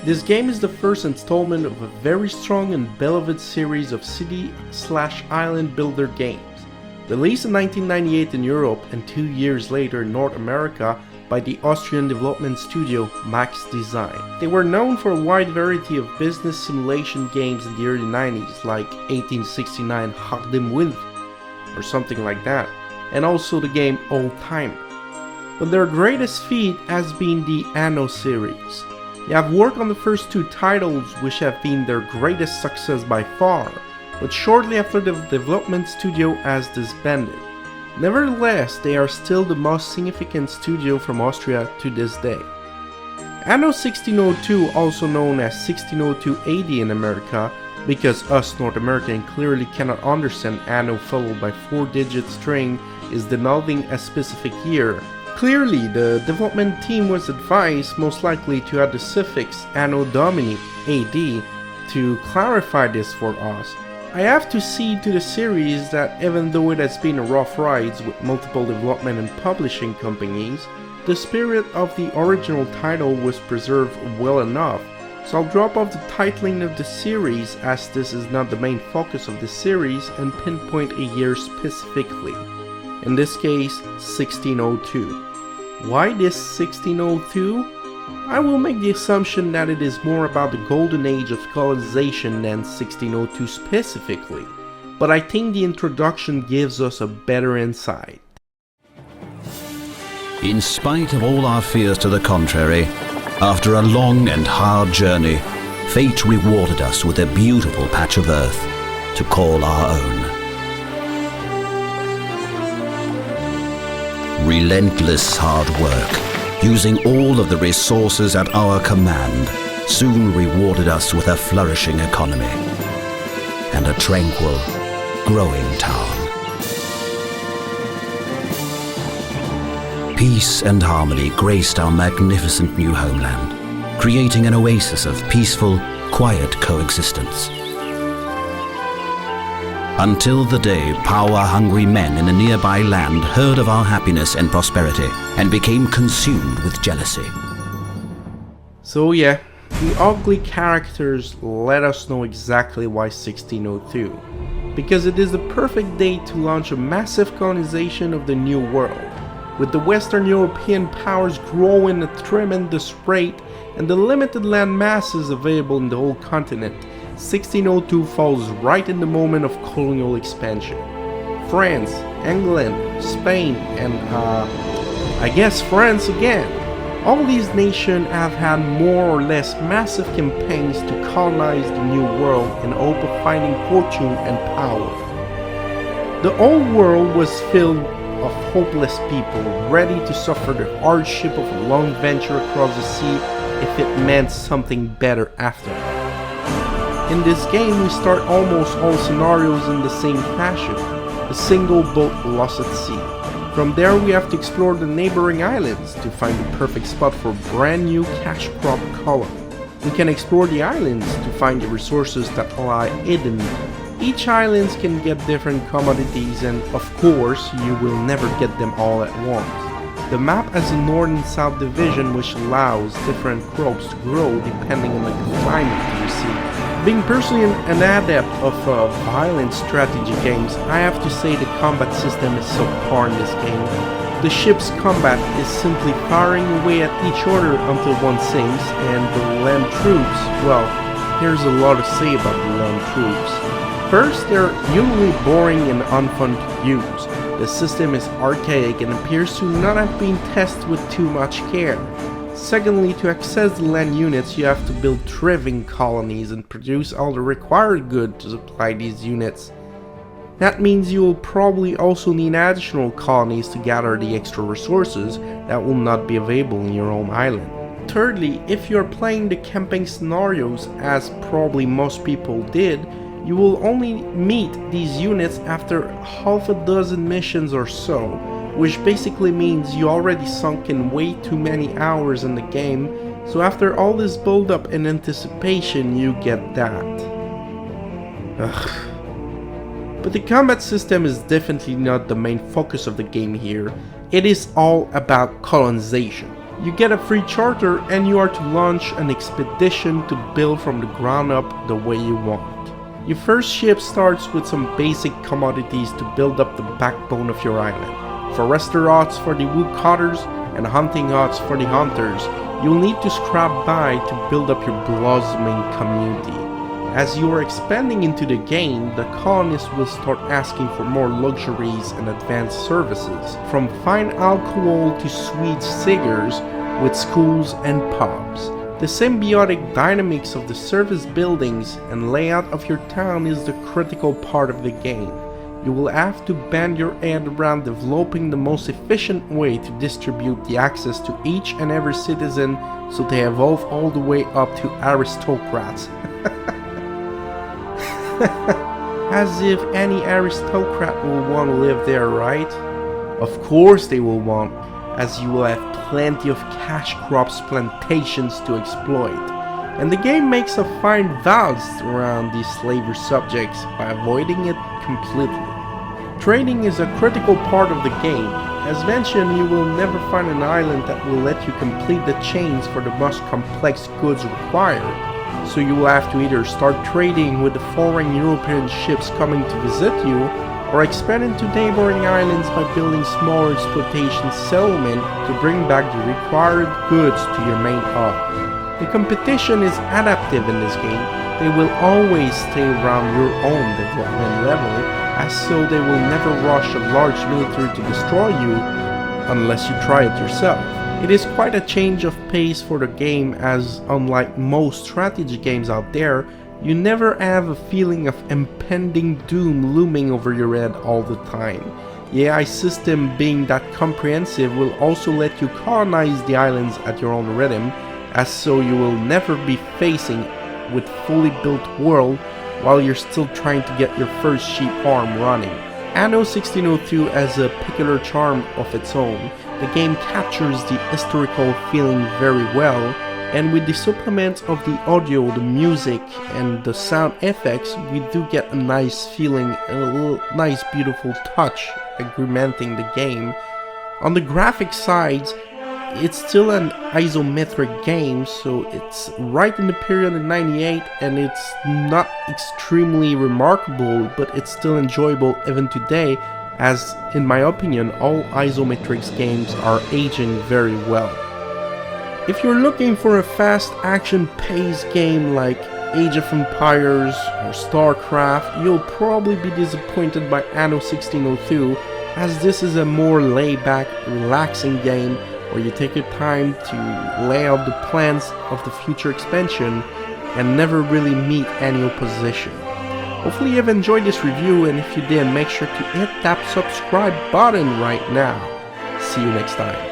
This game is the first installment of a very strong and beloved series of city/island builder games, released in 1998 in Europe and 2 years later in North America by the Austrian development studio Max Design. They were known for a wide variety of business simulation games in the early 90s, like 1869 Hard dem Wilf or something like that, and also the game Old Timer. But their greatest feat has been the Anno series. They have worked on the first 2 titles, which have been their greatest success by far, but shortly after the development studio has disbanded. Nevertheless, they are still the most significant studio from Austria to this day. Anno 1602, also known as 1602 AD in America, because us North American clearly cannot understand Anno followed by 4-digit string, is denoting a specific year. Clearly, the development team was advised most likely to add the suffix Anno Domini AD to clarify this for us. I have to see to the series that even though it has been a rough ride with multiple development and publishing companies, the spirit of the original title was preserved well enough, so I'll drop off the titling of the series as this is not the main focus of the series and pinpoint a year specifically. In this case, 1602. Why this 1602? I will make the assumption that it is more about the golden age of colonization than 1602 specifically, but I think the introduction gives us a better insight. In spite of all our fears to the contrary, after a long and hard journey, fate rewarded us with a beautiful patch of earth to call our own. Relentless hard work, using all of the resources at our command, soon rewarded us with a flourishing economy and a tranquil, growing town. Peace and harmony graced our magnificent new homeland, creating an oasis of peaceful, quiet coexistence. Until the day power-hungry men in a nearby land heard of our happiness and prosperity and became consumed with jealousy. So yeah, the ugly characters let us know exactly why 1602. Because it is the perfect date to launch a massive colonization of the New World. With the Western European powers growing at a tremendous rate and the limited land masses available in the whole continent, 1602 falls right in the moment of colonial expansion. France, England, Spain, and I guess France again. All these nations have had more or less massive campaigns to colonize the New World in hope of finding fortune and power. The old world was filled of hopeless people ready to suffer the hardship of a long venture across the sea if it meant something better after. In this game we start almost all scenarios in the same fashion, a single boat lost at sea. From there we have to explore the neighboring islands to find the perfect spot for a brand new cash crop colony. We can explore the islands to find the resources that lie hidden. Each island can get different commodities and of course you will never get them all at once. The map has a north and south division which allows different crops to grow depending on the climate you receive. Being personally an adept of violent strategy games, I have to say the combat system is subpar in this game. The ship's combat is simply firing away at each other until one sinks, and the land troops, well, there's a lot to say about the land troops. First, they're usually boring and unfun to use. The system is archaic and appears to not have been tested with too much care. Secondly, to access the land units you have to build thriving colonies and produce all the required goods to supply these units. That means you will probably also need additional colonies to gather the extra resources that will not be available in your home island. Thirdly, if you are playing the camping scenarios as probably most people did, you will only meet these units after half a dozen missions or so, which basically means you already sunk in way too many hours in the game, so after all this build up and anticipation you get that. Ugh. But the combat system is definitely not the main focus of the game here. It is all about colonization. You get a free charter and you are to launch an expedition to build from the ground up the way you want. Your first ship starts with some basic commodities to build up the backbone of your island. Forester huts for the woodcutters and hunting huts for the hunters. You'll need to scrap by to build up your blossoming community. As you are expanding into the game, the colonists will start asking for more luxuries and advanced services, from fine alcohol to sweet cigars, with schools and pubs. The symbiotic dynamics of the service buildings and layout of your town is the critical part of the game. You will have to bend your head around developing the most efficient way to distribute the access to each and every citizen so they evolve all the way up to aristocrats. As if any aristocrat will want to live there, right? Of course they will want, as you will have plenty of cash crops plantations to exploit. And the game makes a fine balance around these slaver subjects by avoiding it completely. Trading is a critical part of the game. As mentioned, you will never find an island that will let you complete the chains for the most complex goods required. So you will have to either start trading with the foreign European ships coming to visit you, or expand into neighboring islands by building smaller exploitation settlement to bring back the required goods to your main hub. The competition is adaptive in this game. They will always stay around your own development level, as so they will never rush a large military to destroy you unless you try it yourself. It is quite a change of pace for the game, as unlike most strategy games out there, you never have a feeling of impending doom looming over your head all the time. The AI system being that comprehensive will also let you colonize the islands at your own rhythm, as so you will never be facing with fully built world while you're still trying to get your first sheep farm running. Anno 1602 has a peculiar charm of its own. The game captures the historical feeling very well, and with the supplement of the audio, the music, and the sound effects, we do get a nice feeling, a nice beautiful touch agreementing the game. On the graphic side, it's still an isometric game, so it's right in the period of 98, and it's not extremely remarkable, but it's still enjoyable even today, as in my opinion all isometrics games are aging very well. If you're looking for a fast action-paced game like Age of Empires or StarCraft, you'll probably be disappointed by Anno 1602, as this is a more laid-back, relaxing game where you take your time to lay out the plans of the future expansion and never really meet any opposition. Hopefully you've enjoyed this review, and if you did, make sure to hit that subscribe button right now. See you next time.